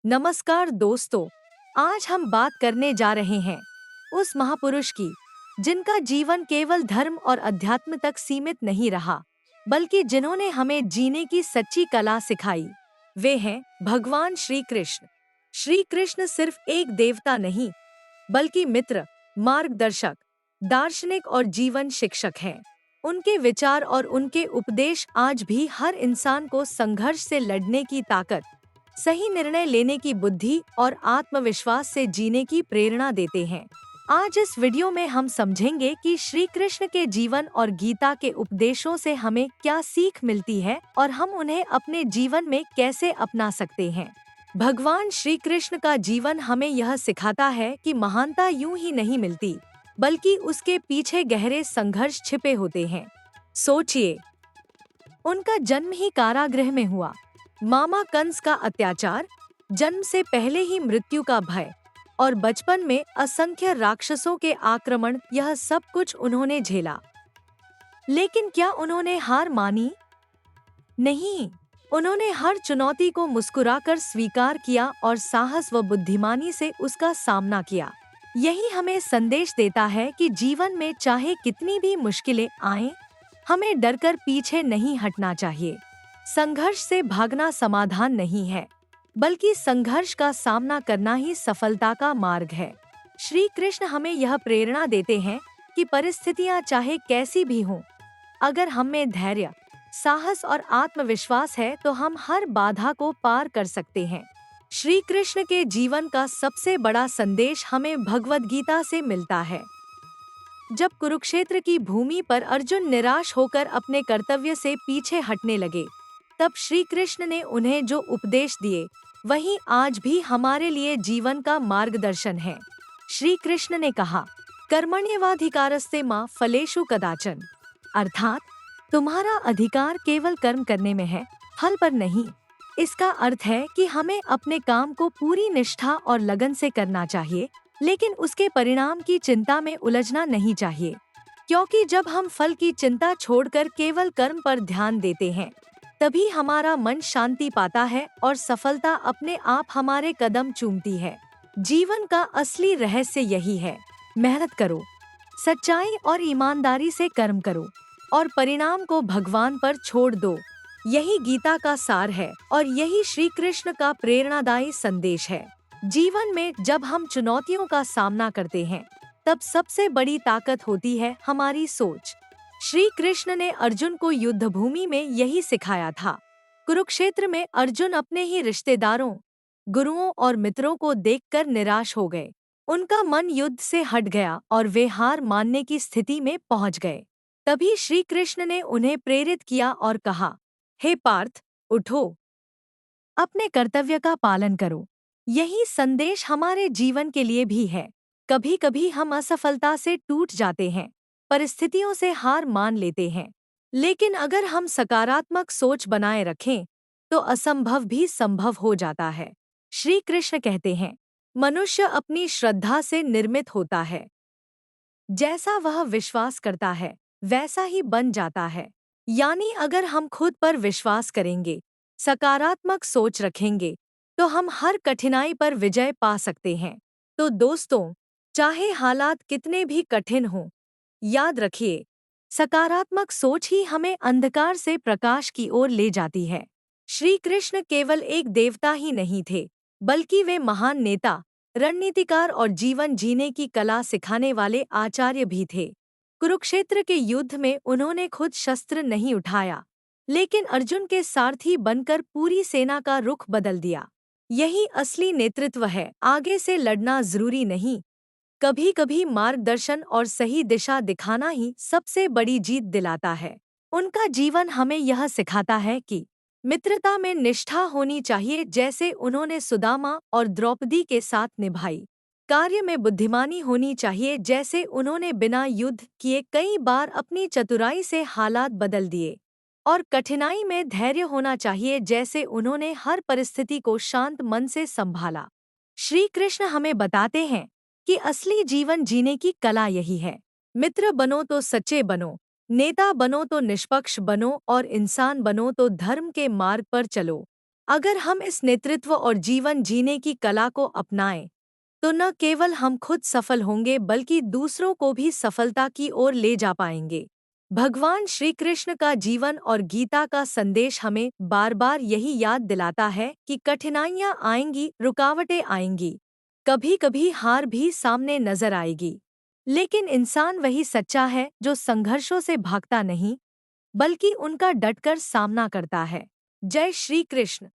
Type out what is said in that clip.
नमस्कार दोस्तों, आज हम बात करने जा रहे हैं उस महापुरुष की जिनका जीवन केवल धर्म और अध्यात्म तक सीमित नहीं रहा, बल्कि जिन्होंने हमें जीने की सच्ची कला सिखाई। वे हैं भगवान श्री कृष्ण। श्री कृष्ण सिर्फ एक देवता नहीं, बल्कि मित्र, मार्गदर्शक, दार्शनिक और जीवन शिक्षक हैं। उनके विचार और उनके उपदेश आज भी हर इंसान को संघर्ष से लड़ने की ताकत, सही निर्णय लेने की बुद्धि और आत्मविश्वास से जीने की प्रेरणा देते हैं। आज इस वीडियो में हम समझेंगे कि श्री कृष्ण के जीवन और गीता के उपदेशों से हमें क्या सीख मिलती है और हम उन्हें अपने जीवन में कैसे अपना सकते हैं। भगवान श्री कृष्ण का जीवन हमें यह सिखाता है कि महानता यूं ही नहीं मिलती, बल्कि उसके पीछे गहरे संघर्ष छिपे होते हैं। सोचिए, उनका जन्म ही कारागृह में हुआ, मामा कंस का अत्याचार, जन्म से पहले ही मृत्यु का भय और बचपन में असंख्य राक्षसों के आक्रमण, यह सब कुछ उन्होंने झेला। लेकिन क्या उन्होंने हार मानी? नहीं, उन्होंने हर चुनौती को मुस्कुराकर स्वीकार किया और साहस व बुद्धिमानी से उसका सामना किया। यही हमें संदेश देता है कि जीवन में चाहे कितनी भी मुश्किलें आएं, हमें डरकर पीछे नहीं हटना चाहिए। संघर्ष से भागना समाधान नहीं है, बल्कि संघर्ष का सामना करना ही सफलता का मार्ग है। श्री कृष्ण हमें यह प्रेरणा देते हैं कि परिस्थितियां चाहे कैसी भी हों, अगर हम में धैर्य, साहस और आत्मविश्वास है तो हम हर बाधा को पार कर सकते हैं। श्री कृष्ण के जीवन का सबसे बड़ा संदेश हमें भगवद गीता से मिलता है। जब कुरुक्षेत्र की भूमि पर अर्जुन निराश होकर अपने कर्तव्य से पीछे हटने लगे, तब श्री कृष्ण ने उन्हें जो उपदेश दिए, वही आज भी हमारे लिए जीवन का मार्गदर्शन है। श्री कृष्ण ने कहा, कर्मण्येवाधिकारस्ते मा फलेषु कदाचन, अर्थात तुम्हारा अधिकार केवल कर्म करने में है, फल पर नहीं। इसका अर्थ है कि हमें अपने काम को पूरी निष्ठा और लगन से करना चाहिए, लेकिन उसके परिणाम की चिंता में उलझना नहीं चाहिए, क्योंकि जब हम फल की चिंता छोड़कर केवल कर्म पर ध्यान देते हैं, तभी हमारा मन शांति पाता है और सफलता अपने आप हमारे कदम चूमती है। जीवन का असली रहस्य यही है, मेहनत करो, सच्चाई और ईमानदारी से कर्म करो और परिणाम को भगवान पर छोड़ दो। यही गीता का सार है और यही श्री कृष्ण का प्रेरणादायी संदेश है। जीवन में जब हम चुनौतियों का सामना करते हैं, तब सबसे बड़ी ताकत होती है हमारी सोच। श्री कृष्ण ने अर्जुन को युद्ध भूमि में यही सिखाया था। कुरुक्षेत्र में अर्जुन अपने ही रिश्तेदारों, गुरुओं और मित्रों को देखकर निराश हो गए। उनका मन युद्ध से हट गया और वे हार मानने की स्थिति में पहुंच गए। तभी श्री कृष्ण ने उन्हें प्रेरित किया और कहा, हे पार्थ, उठो, अपने कर्तव्य का पालन करो। यही संदेश हमारे जीवन के लिए भी है। कभी कभी हम असफलता से टूट जाते हैं, परिस्थितियों से हार मान लेते हैं, लेकिन अगर हम सकारात्मक सोच बनाए रखें, तो असंभव भी संभव हो जाता है। श्री कृष्ण कहते हैं, मनुष्य अपनी श्रद्धा से निर्मित होता है। जैसा वह विश्वास करता है, वैसा ही बन जाता है। यानी अगर हम खुद पर विश्वास करेंगे, सकारात्मक सोच रखेंगे, तो हम हर कठिनाई पर विजय पा सकते हैं। तो दोस्तों, चाहे हालात कितने भी कठिन हों, याद रखिए, सकारात्मक सोच ही हमें अंधकार से प्रकाश की ओर ले जाती है। श्री कृष्ण केवल एक देवता ही नहीं थे, बल्कि वे महान नेता, रणनीतिकार और जीवन जीने की कला सिखाने वाले आचार्य भी थे। कुरुक्षेत्र के युद्ध में उन्होंने खुद शस्त्र नहीं उठाया, लेकिन अर्जुन के सारथी बनकर पूरी सेना का रुख बदल दिया। यही असली नेतृत्व है। आगे से लड़ना जरूरी नहीं, कभी कभी मार्गदर्शन और सही दिशा दिखाना ही सबसे बड़ी जीत दिलाता है। उनका जीवन हमें यह सिखाता है कि मित्रता में निष्ठा होनी चाहिए, जैसे उन्होंने सुदामा और द्रौपदी के साथ निभाई। कार्य में बुद्धिमानी होनी चाहिए, जैसे उन्होंने बिना युद्ध किए कई बार अपनी चतुराई से हालात बदल दिए। और कठिनाई में धैर्य होना चाहिए, जैसे उन्होंने हर परिस्थिति को शांत मन से संभाला। श्री कृष्ण हमें बताते हैं कि असली जीवन जीने की कला यही है। मित्र बनो तो सच्चे बनो, नेता बनो तो निष्पक्ष बनो और इंसान बनो तो धर्म के मार्ग पर चलो। अगर हम इस नेतृत्व और जीवन जीने की कला को अपनाएं, तो न केवल हम खुद सफल होंगे बल्कि दूसरों को भी सफलता की ओर ले जा पाएंगे। भगवान श्री कृष्ण का जीवन और गीता का संदेश हमें बार बार यही याद दिलाता है कि कठिनाइयां आएंगी, रुकावटें आएंगी, कभी कभी हार भी सामने नजर आएगी, लेकिन इंसान वही सच्चा है जो संघर्षों से भागता नहीं, बल्कि उनका डटकर सामना करता है। जय श्री कृष्ण।